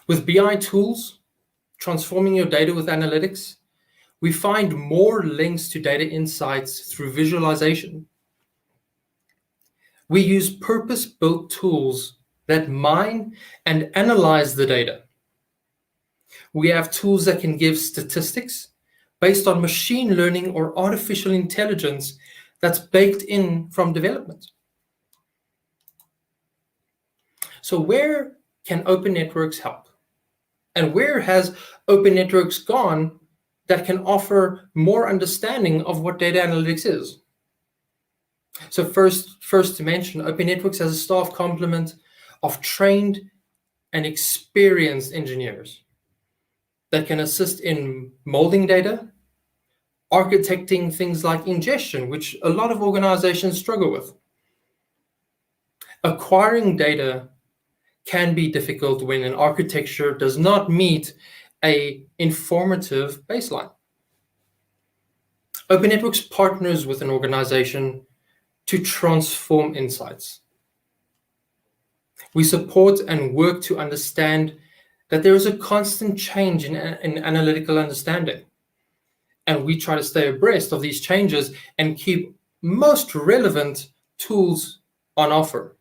With BI tools, transforming your data with analytics, we find more links to data insights through visualization. We use purpose-built tools that mine and analyze the data. We have tools that can give statistics based on machine learning or artificial intelligence that's baked in from development. So where can Opennetworks help? And where has Opennetworks gone that can offer more understanding of what data analytics is? So first to mention, Opennetworks has a staff complement of trained and experienced engineers that can assist in molding data, architecting things like ingestion, which a lot of organizations struggle with. Acquiring data can be difficult when an architecture does not meet an informative baseline. Opennetworks partners with an organization to transform insights. We support and work to understand that there is a constant change in analytical understanding. And we try to stay abreast of these changes and keep most relevant tools on offer.